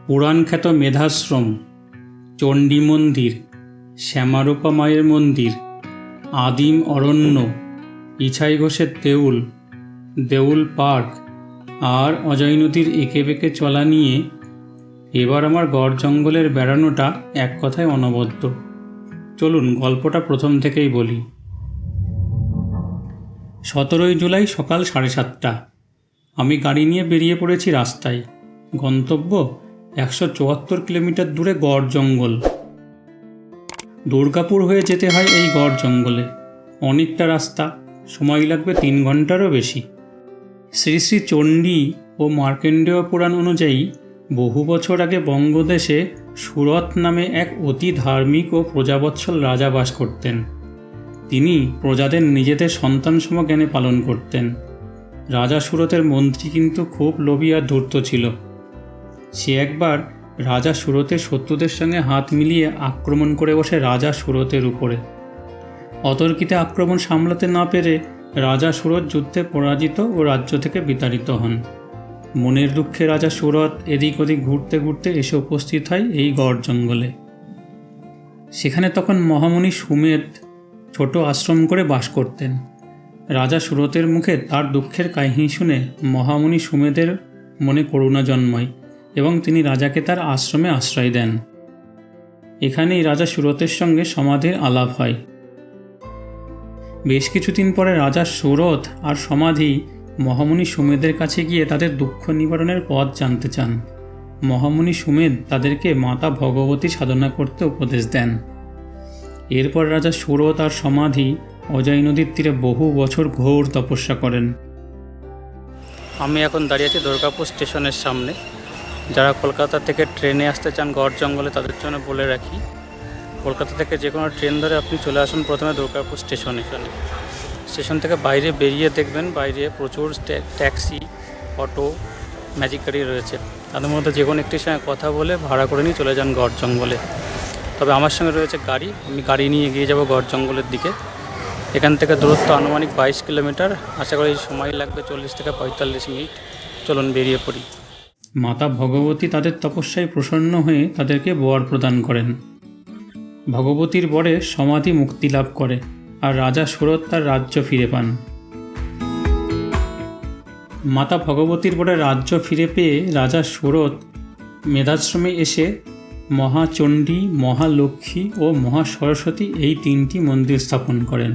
পুরাণখ্যাত মেধাশ্রম, চণ্ডী মন্দির, শ্যামারূপা মায়ের মন্দির, আদিম অরণ্য, ইছাই ঘোষের দেউল, দেউল পার্ক আর অজয় নদীর এঁকে বেঁকে চলা নিয়ে এবার আমার গড় জঙ্গলের বেড়ানোটা এক কথায় অনবদ্য। চলুন গল্পটা প্রথম থেকেই বলি। 17ই জুলাই সকাল 7:30। আমি গাড়ি নিয়ে বেরিয়ে পড়েছি রাস্তায়। গন্তব্য 174 কিলোমিটার দূরে গড় জঙ্গল। দুর্গাপুর হয়ে যেতে হয় এই গড় জঙ্গলে। অনেকটা রাস্তা, সময় লাগবে 3 ঘন্টারও বেশি। শ্রী শ্রী চণ্ডী ও মার্কেন্ডেয় পুরাণ অনুযায়ী বহু বছর আগে বঙ্গদেশে সুরত নামে এক অতি ধার্মিক ও প্রজাবৎসল রাজা বাস করতেন। তিনি প্রজাদের নিজেদের সন্তানসম জ্ঞানে পালন করতেন। রাজা সুরতের মন্ত্রী কিন্তু খুব লোভী আর ধূর্ত ছিল। সে একবার রাজা সুরতের শত্রুদের সঙ্গে হাত মিলিয়ে আক্রমণ করে বসে রাজা সুরতের উপরে। অতর্কিতে আক্রমণ সামলাতে না পেরে রাজা সুরত যুদ্ধে পরাজিত ও রাজ্য থেকে বিতাড়িত হন। মনের দুঃখে রাজা সুরত এদিক ওদিক ঘুরতে ঘুরতে এসে উপস্থিত হয় এই গড় জঙ্গলে। সেখানে তখন মহামুনি সুমেধ ছোট আশ্রম করে বাস করতেন। রাজা সুরতের মুখে তার দুঃখের কাহিনী শুনে মহামুনি সুমেধের মনে করুণা জন্মায় এবং তিনি রাজাকে তার আশ্রমে আশ্রয় দেন। এখানেই রাজা সুরতের সঙ্গে সমাধির আলাপ হয়। বেশ কিছুদিন পরে রাজা সুরত আর সমাধি মহামুনি সুমেধের কাছে গিয়ে তাদের দুঃখ নিবারণের পথ জানতে চান। মহামুনি সুমেধ তাদেরকে মাতা ভগবতী সাধনা করতে উপদেশ দেন। এরপর রাজা সুরত আর সমাধি অজয় নদীর তীরে বহু বছর ঘোর তপস্যা করেন। আমি এখন দাঁড়িয়ে আছি দুর্গাপুর স্টেশনের সামনে। যারা কলকাতা থেকে ট্রেনে আসতে চান গড় জঙ্গলে তাদের জন্য বলে রাখি, কলকাতা থেকে যে কোনো ট্রেন ধরে আপনি চলে আসুন প্রথমে দুর্গাপুর স্টেশনে। স্টেশন থেকে বাইরে বেরিয়ে দেখবেন বাইরে প্রচুর ট্যাক্সি, অটো, ম্যাজিক গাড়ি রয়েছে। তাদের মধ্যে যে কোনো একটির সঙ্গে কথা বলে ভাড়া করে নিয়ে চলে যান গড় জঙ্গলে। তবে আমার সঙ্গে রয়েছে গাড়ি, আমি গাড়ি নিয়ে এগিয়ে যাব গড় জঙ্গলের দিকে। এখান থেকে দূরত্ব আনুমানিক 22 কিলোমিটার। আশা করি সময় লাগবে 40 থেকে 45 মিনিট। চলুন বেরিয়ে পড়ি। মাতা ভগবতী তাদের তপস্যায় প্রসন্ন হয়ে তাদেরকে বর প্রদান করেন। ভগবতীর বরে সমাধি মুক্তি লাভ করে আর রাজা সুরত তার রাজ্য ফিরে পান। মাতা ভগবতীর বরে রাজ্য ফিরে পেয়ে রাজা সুরত মেধাশ্রমে এসে মহাচণ্ডী, মহালক্ষ্মী ও মহাসরস্বতী এই 3টি মন্দির স্থাপন করেন।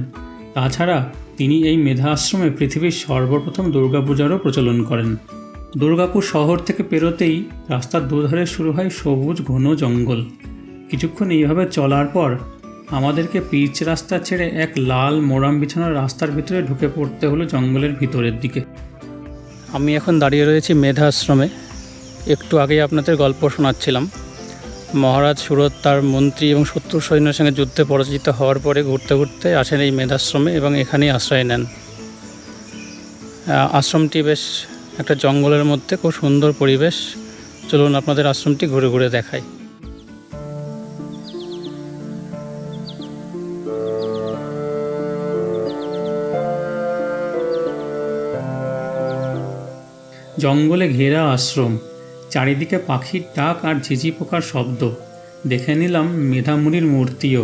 তাছাড়া তিনি এই মেধা আশ্রমে পৃথিবীর সর্বপ্রথম দুর্গাপূজারও প্রচলন করেন। দুর্গাপুর শহর থেকে পেরোতেই রাস্তার দুধারে শুরু হয় সবুজ ঘন জঙ্গল। কিছুক্ষণ এইভাবে চলার পর আমাদেরকে পিচ রাস্তা ছেড়ে এক লাল মোরাম বিছানোর রাস্তার ভিতরে ঢুকে পড়তে হলো জঙ্গলের ভিতরের দিকে। আমি এখন দাঁড়িয়ে রয়েছি মেধা আশ্রমে। একটু আগেই আপনাদের গল্প শোনাচ্ছিলাম। মহারাজ সুরত তার মন্ত্রী এবং শত্রু সৈন্যের সঙ্গে যুদ্ধে পরাজিত হওয়ার পরে ঘুরতে ঘুরতে আসেন এই মেধাশ্রমে এবং এখানেই আশ্রয় নেন। আশ্রমটি বেশ একটা জঙ্গলের মধ্যে, খুব সুন্দর পরিবেশ। চলুন আপনাদের আশ্রমটি ঘুরে ঘুরে দেখাই। জঙ্গলে ঘেরা আশ্রম, চারিদিকে পাখির ডাক আর ঝিঝি পোকার শব্দ। দেখে নিলাম মেধামুনির মূর্তিও।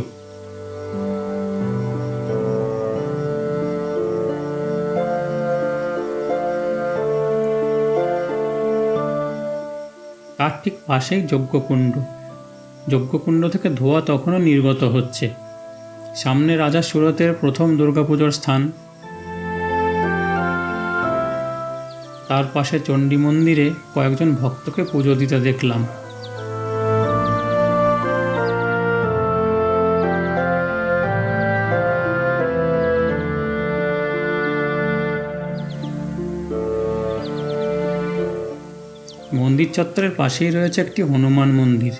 তার ঠিক পাশেই যজ্ঞকুণ্ড। যজ্ঞকুণ্ড থেকে ধোঁয়া তখনও নির্গত হচ্ছে। সামনে রাজা সুরতের প্রথম দুর্গাপুজোর স্থান। তার পাশে চণ্ডী মন্দিরে কয়েকজন ভক্তকে পুজো দিতে দেখলাম। মন্দির চত্বরের পাশেই রয়েছে একটি হনুমান মন্দির।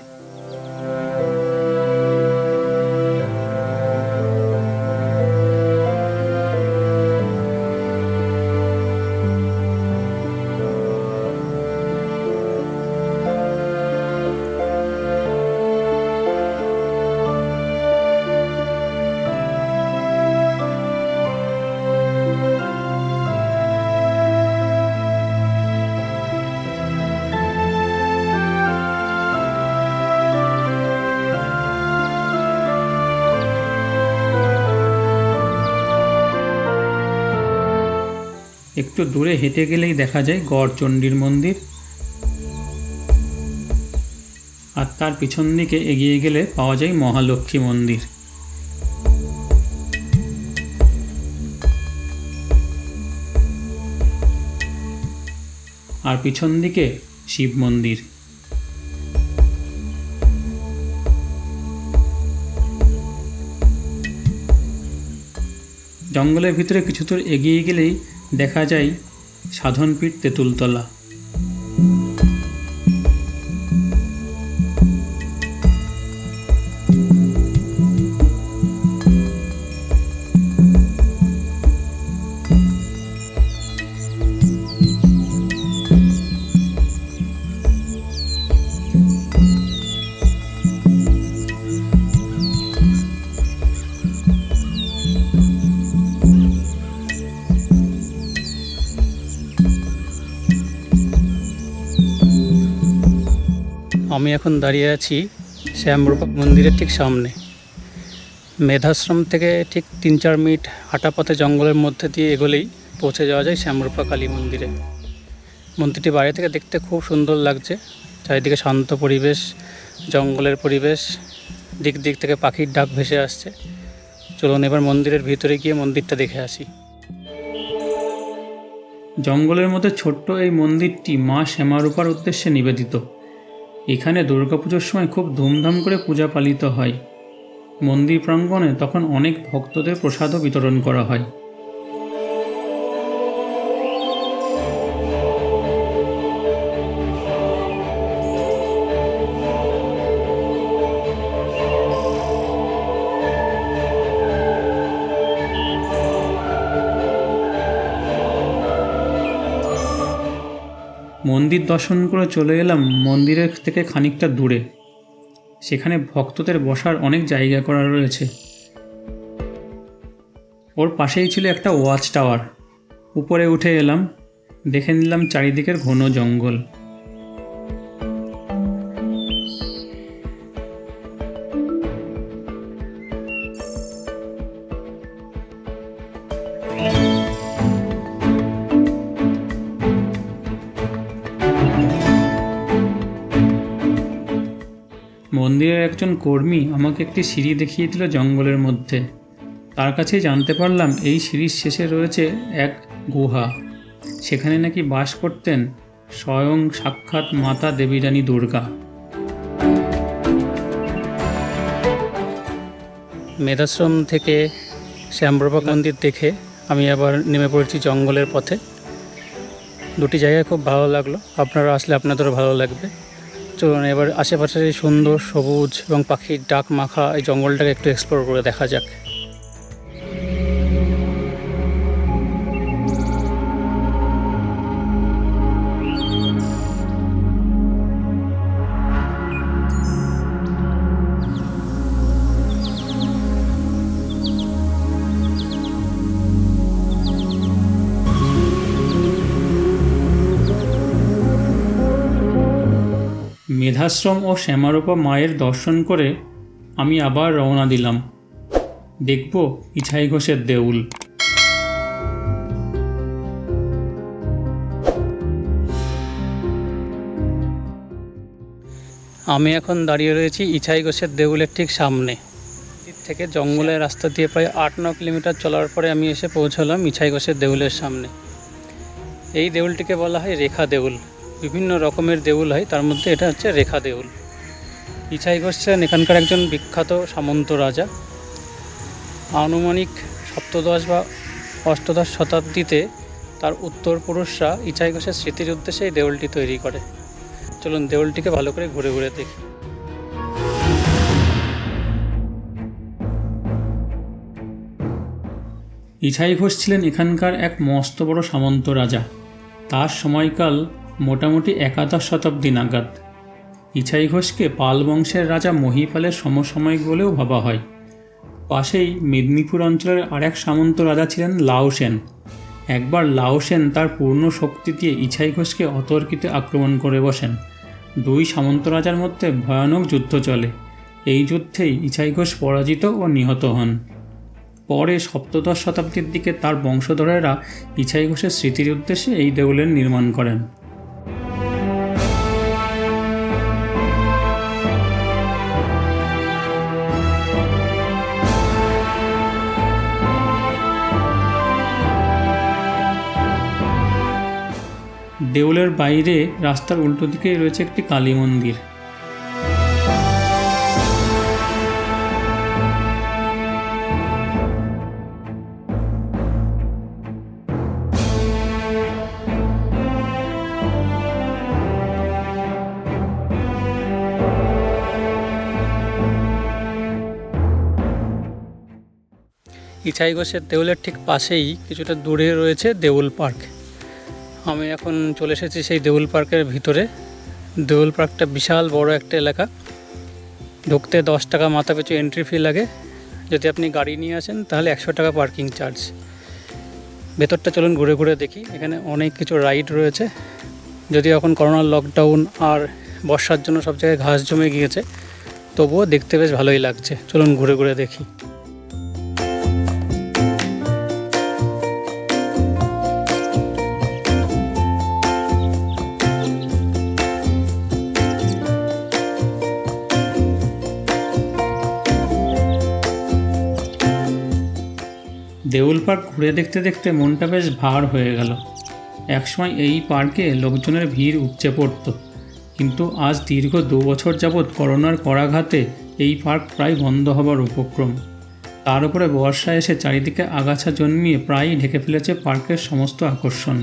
একটু দূরে হেঁটে গেলেই দেখা যায় গড়চণ্ডীর মন্দির, আর তার পিছন দিকে এগিয়ে গেলে পাওয়া যায় মহালক্ষ্মী মন্দির। আর পিছন দিকে শিব মন্দির। জঙ্গলের ভিতরে কিছু দূর এগিয়ে গেলেই দেখা যায় সাধনপীঠ তেঁতুলতলা। আমি এখন দাঁড়িয়ে আছি শ্যামরূপা মন্দিরের ঠিক সামনে। মেধাশ্রম থেকে ঠিক 3-4 মিনিট হাঁটা পথে জঙ্গলের মধ্যে দিয়ে এগোলেই পৌঁছে যাওয়া যায় শ্যামরূপা কালী মন্দিরে। মন্দিরটি বাইরে থেকে দেখতে খুব সুন্দর লাগছে, চারিদিকে শান্ত পরিবেশ, জঙ্গলের পরিবেশ, দিক দিক থেকে পাখির ডাক ভেসে আসছে। চলুন এবার মন্দিরের ভিতরে গিয়ে মন্দিরটা দেখে আসি। জঙ্গলের মধ্যে ছোট্ট এই মন্দিরটি মা শ্যামারূপার উদ্দেশ্যে নিবেদিত। এখানে দুর্গাপুজোর সময় খুব ধুমধাম করে পূজা পালিত হয়। মন্দির প্রাঙ্গণে তখন অনেক ভক্তদের প্রসাদও বিতরণ করা হয়। মন্দির দর্শন করে চলে এলাম মন্দিরের থেকে খানিকটা দূরে। সেখানে ভক্তদের বসার অনেক জায়গা করা রয়েছে। ওর পাশেই ছিল একটা ওয়াচ টাওয়ার। উপরে উঠে এলাম, দেখে নিলাম চারিদিকের ঘন জঙ্গল। মন্দিরের একজন কর্মী আমাকে একটি সিঁড়ি দেখিয়ে দিল জঙ্গলের মধ্যে। তার কাছেই জানতে পারলাম এই সিঁড়ির শেষে রয়েছে এক গুহা। সেখানে নাকি বাস করতেন স্বয়ং সাক্ষাৎ মাতা দেবী রানী দুর্গা। মেধাশ্রম থেকে শ্যামরূপা মন্দির দেখে আমি আবার নেমে পড়েছি জঙ্গলের পথে। দুটি জায়গায় খুব ভালো লাগলো, আপনারা আসলে আপনাদেরও ভালো লাগবে। চলুন এবার আশেপাশের এই সুন্দর সবুজ এবং পাখির ডাক মাখা এই জঙ্গলটাকে একটু এক্সপ্লোর করে দেখা যাক। মেধাশ্রম ও শ্যামারূপা মায়ের দর্শন করে আমি আবার রওনা দিলাম। দেখব ইছাই ঘোষের দেউল। আমি এখন দাঁড়িয়ে রয়েছি ইছাই ঘোষের দেউলের ঠিক সামনে। থেকে জঙ্গলের রাস্তা দিয়ে প্রায় 8-9 কিলোমিটার চলার পরে আমি এসে পৌঁছলাম ইছাই ঘোষের দেউলের সামনে। এই দেউলটিকে বলা হয় রেখা দেউল। বিভিন্ন রকমের দেউল হয়, তার মধ্যে এটা হচ্ছে রেখা দেউল। ইছাই ঘোষ ছিলেন এখানকার একজন বিখ্যাত সামন্ত রাজা। আনুমানিক 7শ বা 8শ শতাব্দীতে তার উত্তরপুরুষরা ইছাই ঘোষের স্মৃতির উদ্দেশ্যে এই দেউলটি তৈরি করে। চলুন দেউলটিকে ভালো করে ঘুরে ঘুরে দেখি। ইছাই ঘোষ ছিলেন এখানকার এক মস্ত বড় সামন্ত রাজা। তার সময়কাল মোটামুটি 11শ শতাব্দী নাগাদ। ইছাই ঘোষকে পাল বংশের রাজা মহিপালের সমসাময়িক বলেও ভাবা হয়। পাশেই মেদিনীপুর অঞ্চলের আরেক সামন্ত রাজা ছিলেন লাও সেন। একবার লাও সেন তার পূর্ণ শক্তি দিয়ে ইছাই ঘোষকে অতর্কিতে আক্রমণ করে বসেন। দুই সামন্ত রাজার মধ্যে ভয়ানক যুদ্ধ চলে। এই যুদ্ধেই ইছাই ঘোষ পরাজিত ও নিহত হন। পরে সপ্তদশ শতাব্দীর দিকে তার বংশধরেরা ইছাই ঘোষের স্মৃতির উদ্দেশ্যে এই দেউলের নির্মাণ করেন। দেউলের বাইরে রাস্তার উল্টো দিকে রয়েছে একটি কালী মন্দির। ইছাই ঘোষের দেউলের ঠিক পাশেই কিছুটা দূরে রয়েছে দেউল পার্ক। আমি এখন চলে এসেছি সেই দেউল পার্কের ভিতরে। দেউল পার্কটা বিশাল বড় একটা এলাকা। ঢুকতে 10 টাকা মাথা পিছু এন্ট্রি ফি লাগে। যদি আপনি গাড়ি নিয়ে আসেন তাহলে 100 টাকা পার্কিং চার্জ। ভেতরটা চলুন ঘুরে ঘুরে দেখি। এখানে অনেক কিছু রাইড রয়েছে। যদিও এখন করোনার লকডাউন আর বর্ষার জন্য সব জায়গায় ঘাস জমে গিয়েছে, তবুও দেখতে বেশ ভালোই লাগছে। চলুন ঘুরে ঘুরে দেখি। দেউল পার্ক ঘুরে দেখতে দেখতে মনটা বেশ ভার হয়ে গেল। একসময় এই পার্কে লোকজনের ভিড় উপচে পড়ত, কিন্তু আজ দীর্ঘ 2 বছর যাবৎ করোনার করাঘাতে এই পার্ক প্রায় বন্ধ হবার উপক্রম। তার উপরে বর্ষা এসে চারিদিকে আগাছা জন্মিয়ে প্রায়ই ঢেকে ফেলেছে পার্কের সমস্ত আকর্ষণ।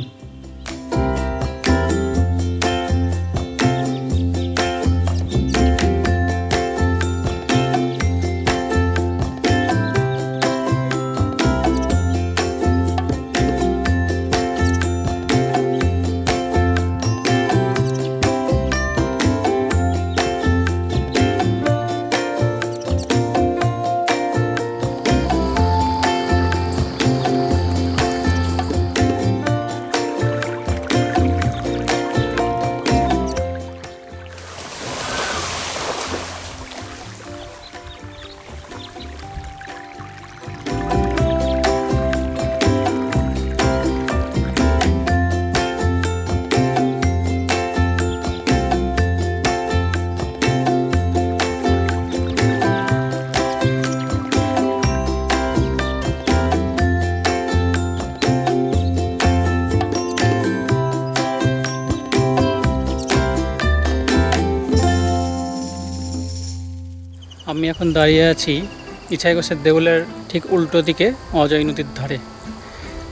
আমি এখন দাঁড়িয়ে আছি ইছাই ঘোষের দেউলের ঠিক উল্টো দিকে অজয় নদীর ধারে।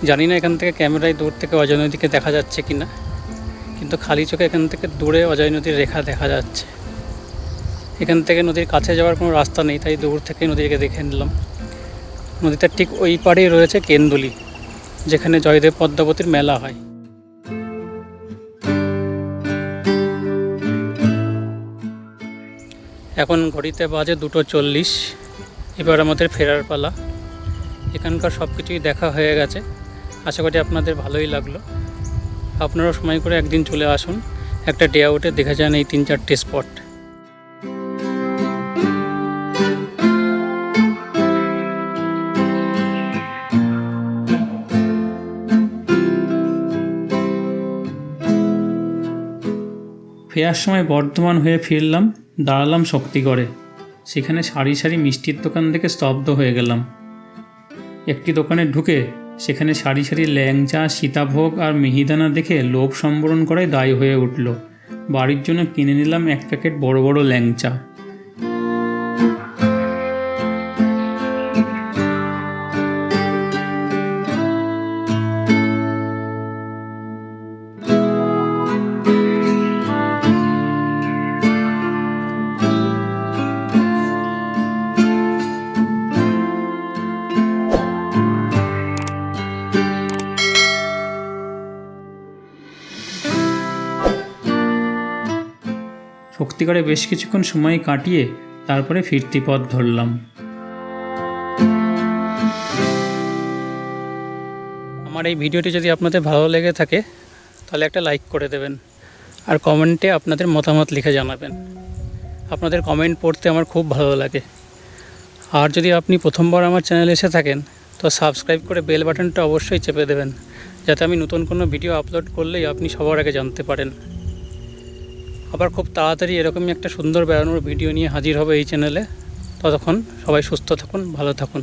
জানি না এখান থেকে ক্যামেরায় দূর থেকে অজয় নদীকে দেখা যাচ্ছে কি না, কিন্তু খালি চোখে এখান থেকে দূরে অজয় নদীর রেখা দেখা যাচ্ছে। এখান থেকে নদীর কাছে যাওয়ার কোনো রাস্তা নেই, তাই দূর থেকে নদীকে দেখে নিলাম। নদীটার ঠিক ওই পাড়েই রয়েছে কেন্দুলি, যেখানে জয়দেব পদ্মাবতীর মেলা হয়। এখন ঘড়িতে বাজে 2:40। এবার আমাদের ফেরার পালা। এখানকার সব কিছুই দেখা হয়ে গেছে। আশা করি আপনাদের ভালোই লাগলো। আপনারাও সময় করে একদিন চলে আসুন, একটা ডে আউটে দেখে যান এই 3-4টে স্পট। ফেরার সময় বর্ধমান হয়ে ফিরলাম, দাঁড়ালাম শক্তিগড়ে। সেখানে সারি সারি মিষ্টির দোকান দেখে স্তব্ধ হয়ে গেলাম। একটি দোকানে ঢুকে সেখানে সারি সারি ল্যাংচা, সীতাভোগ আর মিহিদানা দেখে লোভ সম্বরণ করাই দায় হয়ে উঠল। বাড়ির জন্য কিনে নিলাম 1 প্যাকেট বড় বড় ল্যাংচা। শক্তিগড়ে বেশ কিছুক্ষণ সময় কাটিয়ে তারপরে ফিরতি পথ ধরলাম। আমার এই ভিডিওটি যদি আপনাদের ভালো লেগে থাকে তাহলে একটা লাইক করে দেবেন, আর কমেন্টে আপনাদের মতামত লিখে জানাবেন। আপনাদের কমেন্ট পড়তে আমার খুব ভালো লাগে। আর যদি আপনি প্রথমবার আমার চ্যানেলে এসে থাকেন তো সাবস্ক্রাইব করে বেল বাটনটা অবশ্যই চেপে দেবেন, যাতে আমি নতুন কোনো ভিডিও আপলোড করলেই আপনি সবার আগে জানতে পারেন। আবার খুব তাড়াতাড়ি এরকমই একটা সুন্দর বেড়ানোর ভিডিও নিয়ে হাজির হবে এই চ্যানেলে। ততক্ষণ সবাই সুস্থ থাকুন, ভালো থাকুন।